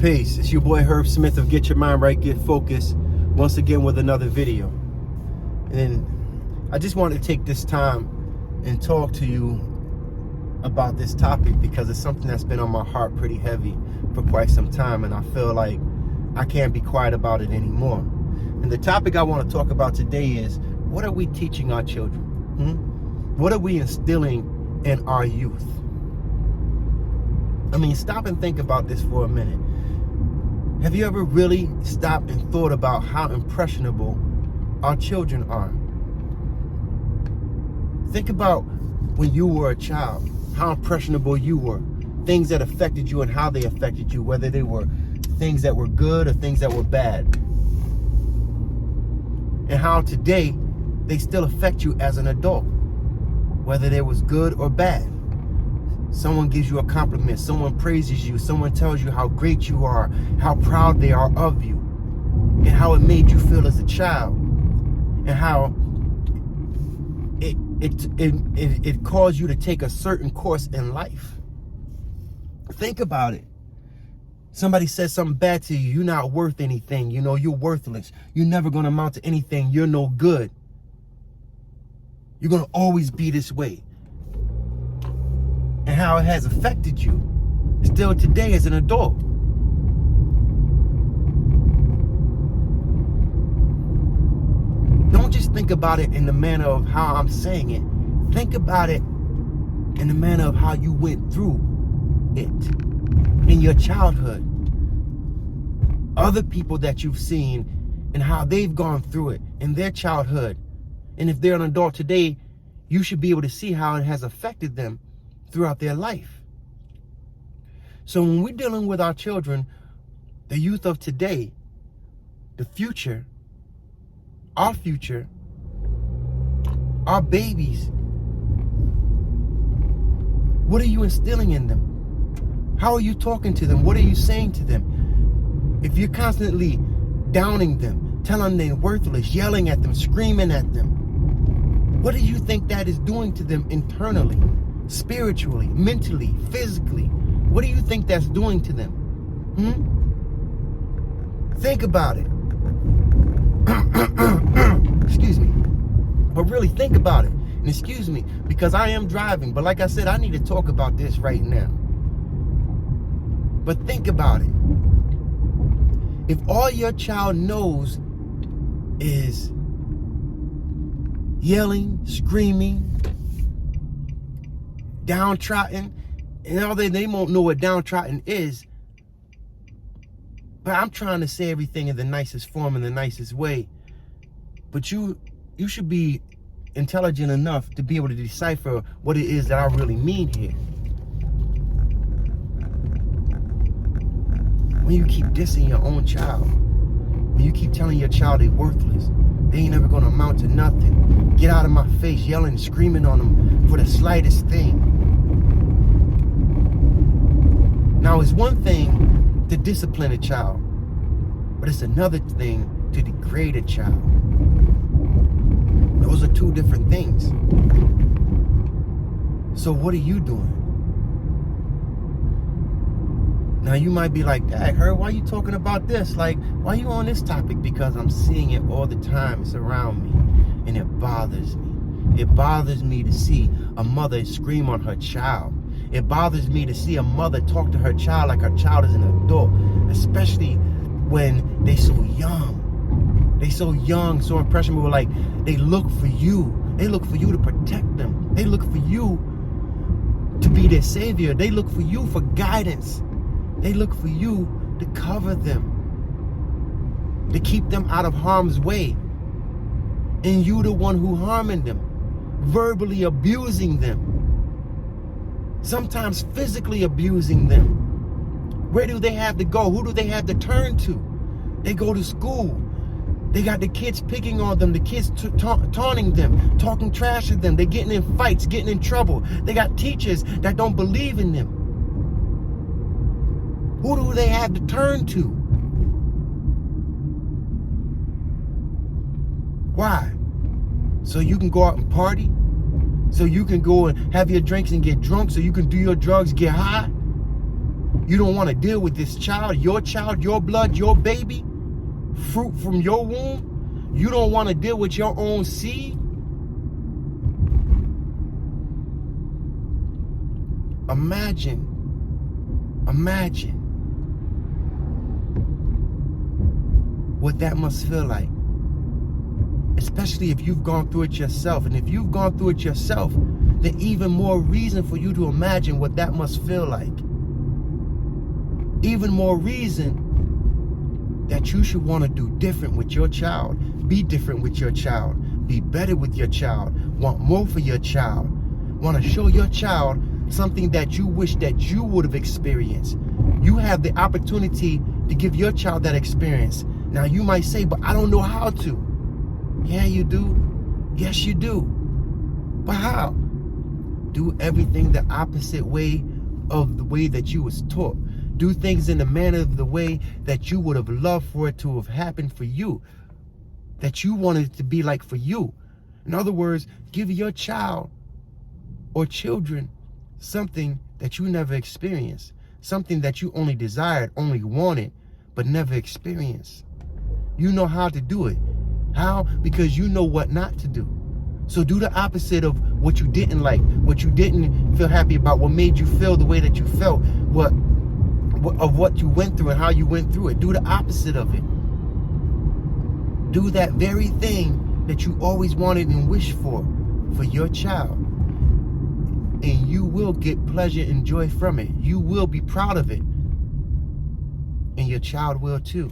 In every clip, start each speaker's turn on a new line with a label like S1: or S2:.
S1: Peace. It's your boy Herb Smith of Get Your Mind Right, Get Focused, once again with another video. And I just wanted to take this time and talk to you about this topic because it's something that's been on my heart pretty heavy for quite some time, and I feel like I can't be quiet about it anymore. And the topic I want to talk about today is, what are we teaching our children? What are we instilling in our youth? I mean, stop and think about this for a minute. Have you ever really stopped and thought about how impressionable our children are? Think about when you were a child, how impressionable you were, things that affected you and how they affected you, whether they were things that were good or things that were bad. And how today they still affect you as an adult, whether they was good or bad. Someone gives you a compliment, someone praises you, someone tells you how great you are, how proud they are of you, and how it made you feel as a child, and how it caused you to take a certain course in life. Think about it. Somebody says something bad to you, you're not worth anything, you're worthless, you're never going to amount to anything, you're no good. You're going to always be this way. And how it has affected you still today as an adult. Don't just think about it in the manner of how I'm saying it. Think about it in the manner of how you went through it in your childhood. Other people that you've seen and how they've gone through it in their childhood. And if they're an adult today, you should be able to see how it has affected them throughout their life. So when we're dealing with our children, the youth of today, the future, our babies, what are you instilling in them? How are you talking to them? What are you saying to them? If you're constantly downing them, telling them they're worthless, yelling at them, screaming at them, what do you think that is doing to them internally? Spiritually, mentally, physically? What do you think that's doing to them? Think about it. Excuse me. But really think about it. And excuse me, because I am driving. But like I said, I need to talk about this right now. But think about it. If all your child knows is yelling, screaming, downtrodden, and all they won't know what downtrodden is, but I'm trying to say everything in the nicest form, in the nicest way. But you should be intelligent enough to be able to decipher what it is that I really mean here. When you keep dissing your own child, when you keep telling your child they're worthless, they ain't never gonna amount to nothing, get out of my face, yelling, screaming on them for the slightest thing. Now, it's one thing to discipline a child, but it's another thing to degrade a child. Those are two different things. So what are you doing? Now, you might be like, Dad, Herb, why are you talking about this? Like, why are you on this topic? Because I'm seeing it all the time. It's around me, and it bothers me. It bothers me to see a mother scream on her child. It bothers me to see a mother talk to her child like her child is an adult, especially when they so young. They so young, so impressionable, like they look for you. They look for you to protect them. They look for you to be their savior. They look for you for guidance. They look for you to cover them, to keep them out of harm's way. And you the one who harming them, verbally abusing them, sometimes physically abusing them. Where do they have to go? Who do they have to turn to? They go to school. They got the kids picking on them, the kids taunting them, talking trash to them. They're getting in fights, getting in trouble. They got teachers that don't believe in them. Who do they have to turn to? Why? So you can go out and party? So you can go and have your drinks and get drunk? So you can do your drugs, get high? You don't want to deal with this child, your blood, your baby, fruit from your womb. You don't want to deal with your own seed. Imagine what that must feel like. Especially if you've gone through it yourself. And if you've gone through it yourself, then even more reason for you to imagine what that must feel like. Even more reason that you should want to do different with your child. Be different with your child. Be better with your child. Want more for your child. Want to show your child something that you wish that you would have experienced. You have the opportunity to give your child that experience. Now you might say, but I don't know how to. Yeah, you do. Yes, you do. But how? Do everything the opposite way of the way that you was taught. Do things in the manner of the way that you would have loved for it to have happened for you. That you wanted it to be like for you. In other words, give your child or children something that you never experienced. Something that you only desired, only wanted, but never experienced. You know how to do it. How? Because you know what not to do. So do the opposite of what you didn't like, what you didn't feel happy about, what made you feel the way that you felt, of what you went through and how you went through it. Do the opposite of it. Do that very thing that you always wanted and wished for your child. And you will get pleasure and joy from it. You will be proud of it. And your child will too.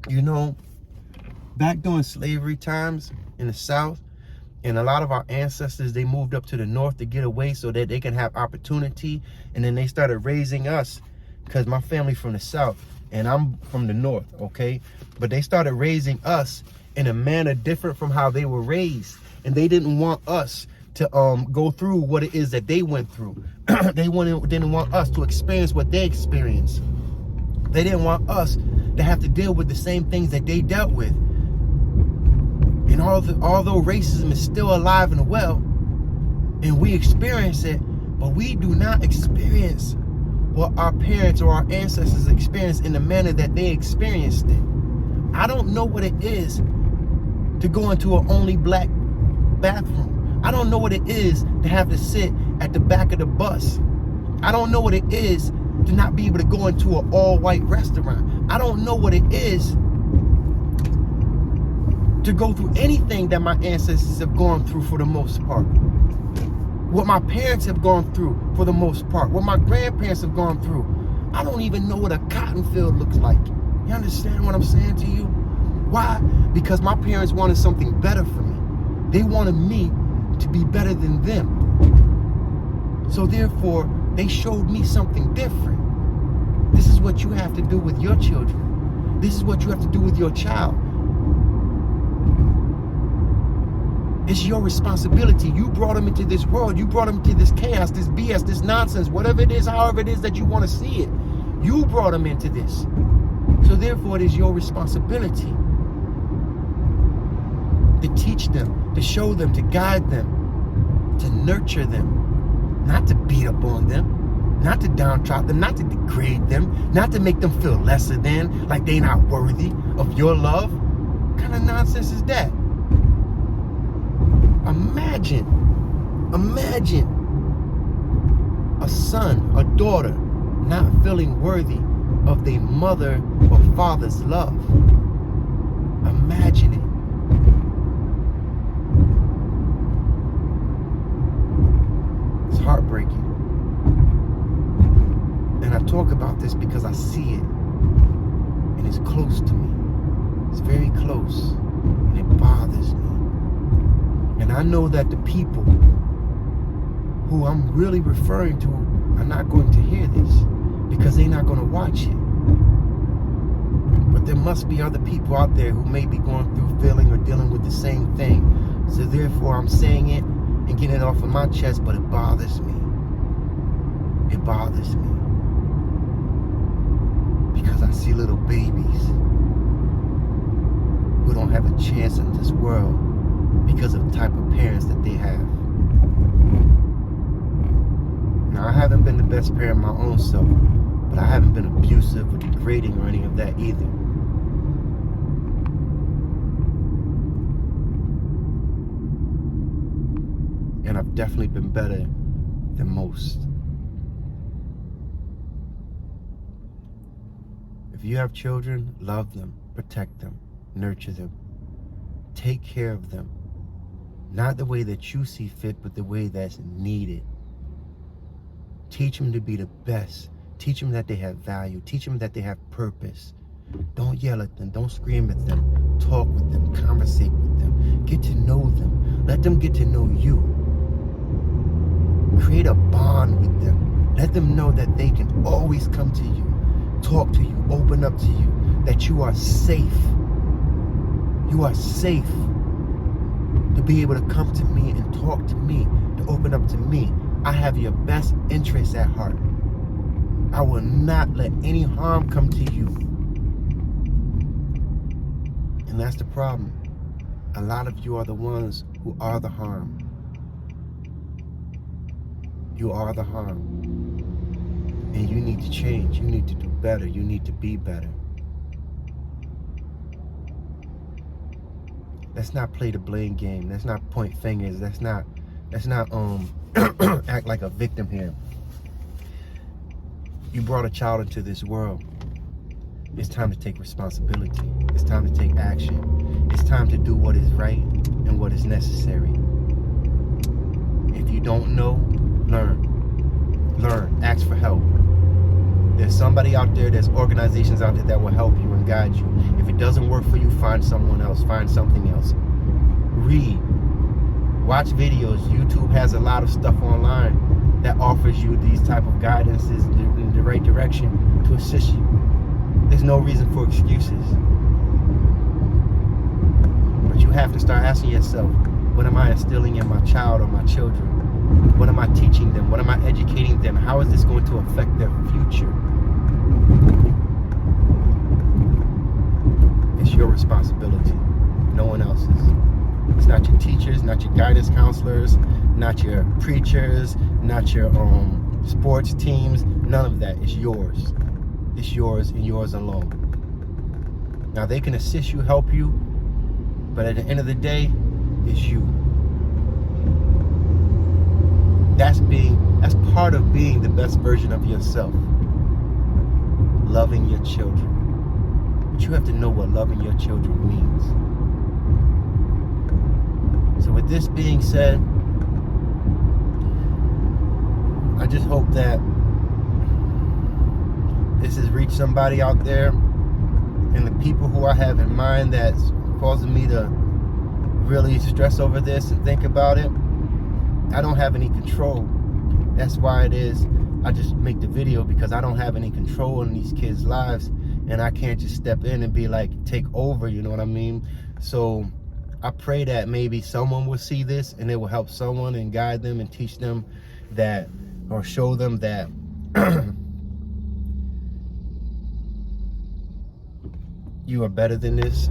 S1: You know, back during slavery times in the South, and a lot of our ancestors, they moved up to the North to get away so that they can have opportunity. And then they started raising us, because my family from the South and I'm from the North, okay? But they started raising us in a manner different from how they were raised. And they didn't want us to go through what it is that they went through. They didn't want us to experience what they experienced. They didn't want us to have to deal with the same things that they dealt with. And although racism is still alive and well, and we experience it, but we do not experience what our parents or our ancestors experienced in the manner that they experienced it. I don't know what it is to go into an only black bathroom. I don't know what it is to have to sit at the back of the bus. I don't know what it is to not be able to go into an all-white restaurant. I don't know what it is to go through anything that my ancestors have gone through for the most part. What my parents have gone through for the most part. What my grandparents have gone through. I don't even know what a cotton field looks like. You understand what I'm saying to you? Why? Because my parents wanted something better for me. They wanted me to be better than them. So therefore, they showed me something different. This is what you have to do with your children. This is what you have to do with your child. It's your responsibility. You brought them into this world. You brought them into this chaos, this BS, this nonsense, whatever it is, however it is that you want to see it. You brought them into this. So therefore, it is your responsibility to teach them, to show them, to guide them, to nurture them, not to beat up on them, not to downtrodden them, not to degrade them, not to make them feel lesser than, like they're not worthy of your love. What kind of nonsense is that? Imagine a son, a daughter not feeling worthy of their mother or father's love. Imagine it. It's heartbreaking. And I talk about this because I see it. And it's close to me. It's very close. And it bothers me. And I know that the people who I'm really referring to are not going to hear this because they're not going to watch it. But there must be other people out there who may be going through, feeling, or dealing with the same thing. So therefore, I'm saying it and getting it off of my chest, but it bothers me. It bothers me. Because I see little babies who don't have a chance in this world because of the type of parents that they have. Now, I haven't been the best parent my own self, but I haven't been abusive or degrading or any of that either. And I've definitely been better than most. If you have children, love them, protect them, nurture them, take care of them. Not the way that you see fit, but the way that's needed. Teach them to be the best. Teach them that they have value. Teach them that they have purpose. Don't yell at them. Don't scream at them. Talk with them. Conversate with them. Get to know them. Let them get to know you. Create a bond with them. Let them know that they can always come to you, talk to you, open up to you, that you are safe. You are safe to be able to come to me and talk to me, to open up to me. I have your best interests at heart. I will not let any harm come to you. And that's the problem. A lot of you are the ones who are the harm. You are the harm. And you need to change. You need to do better. You need to be better. Let's not play the blame game. Let's not point fingers. Let's not act like a victim here. You brought a child into this world. It's time to take responsibility. It's time to take action. It's time to do what is right and what is necessary. If you don't know, learn. Learn. Ask for help. There's somebody out there, there's organizations out there that will help you and guide you. If it doesn't work for you, find someone else. Find something else. Read. Watch videos. YouTube has a lot of stuff online that offers you these type of guidances in the right direction to assist you. There's no reason for excuses. But you have to start asking yourself, what am I instilling in my child or my children? What am I teaching them? What am I educating them? How is this going to affect their future? It's your responsibility, no one else's. It's not your teachers, not your guidance counselors, not your preachers, not your sports teams, none of that. It's yours. It's yours and yours alone. Now they can assist you, help you, but at the end of the day, it's you. That's part of being the best version of yourself. Loving your children. But you have to know what loving your children means. So with this being said, I just hope that this has reached somebody out there, and the people who I have in mind that's causing me to really stress over this and think about it. I don't have any control. That's why it is I just make the video, because I don't have any control in these kids' lives, and I can't just step in and be like, take over, you know what I mean? So I pray that maybe someone will see this and it will help someone and guide them and teach them that, or show them that you are better than this.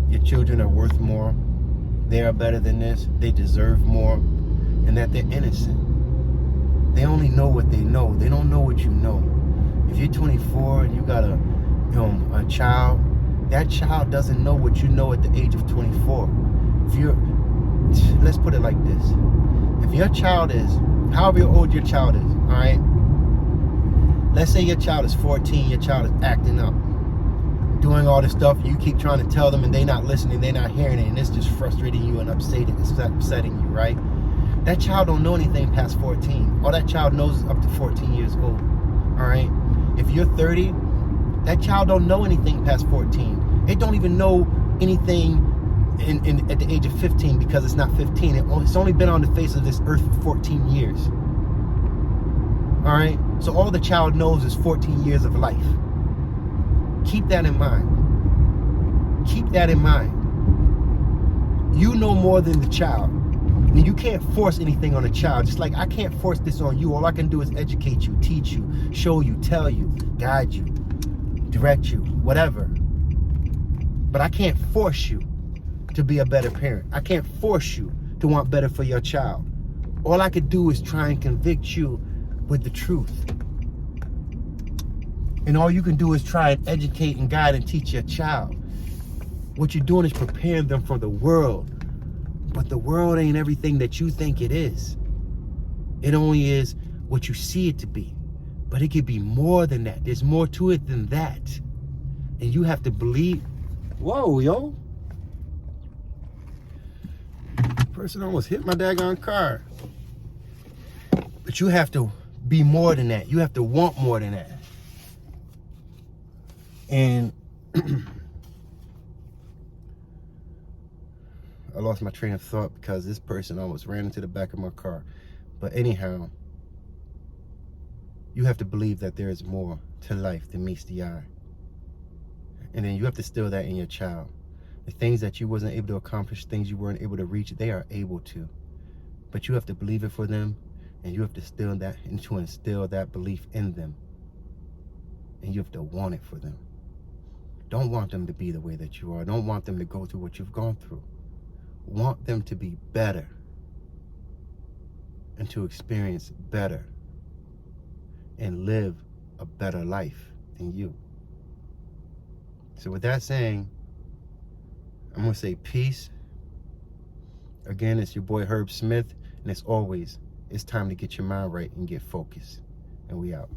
S1: Your children are worth more. They are better than this. They deserve more. And that they're innocent. They only know what they know. They don't know what you know. If you're 24 and you got a child, that child doesn't know what you know at the age of 24. Let's put it like this. If your child is, however old your child is, all right? Let's say your child is 14, your child is acting up, doing all this stuff, you keep trying to tell them and they're not listening, they're not hearing it, and it's just frustrating you and upsetting you, right? That child don't know anything past 14. All that child knows is up to 14 years old, all right? If you're 30, that child don't know anything past 14. It don't even know anything at the age of 15, because it's not 15. It's only been on the face of this earth for 14 years. All right? So all the child knows is 14 years of life. Keep that in mind. Keep that in mind. You know more than the child. And you can't force anything on a child. Just like I can't force this on you. All I can do is educate you, teach you, show you, tell you, guide you, direct you, whatever. But I can't force you to be a better parent. I can't force you to want better for your child. All I could do is try and convict you with the truth. And all you can do is try and educate and guide and teach your child. What you're doing is preparing them for the world. But the world ain't everything that you think it is. It only is what you see it to be. But it could be more than that. There's more to it than that. And you have to believe. Whoa, yo. Person almost hit my daggone car. But you have to be more than that. You have to want more than that. And I lost my train of thought because this person almost ran into the back of my car. But anyhow, you have to believe that there is more to life than meets the eye. And then you have to instill that in your child. The things that you wasn't able to accomplish, things you weren't able to reach, they are able to. But you have to believe it for them, and you have to instill that belief in them. And you have to want it for them. Don't want them to be the way that you are. Don't want them to go through what you've gone through. Want them to be better and to experience better and live a better life than you. So with that saying, I'm going to say peace. Again, it's your boy Herb Smith, and as always, it's time to get your mind right and get focused. And we out.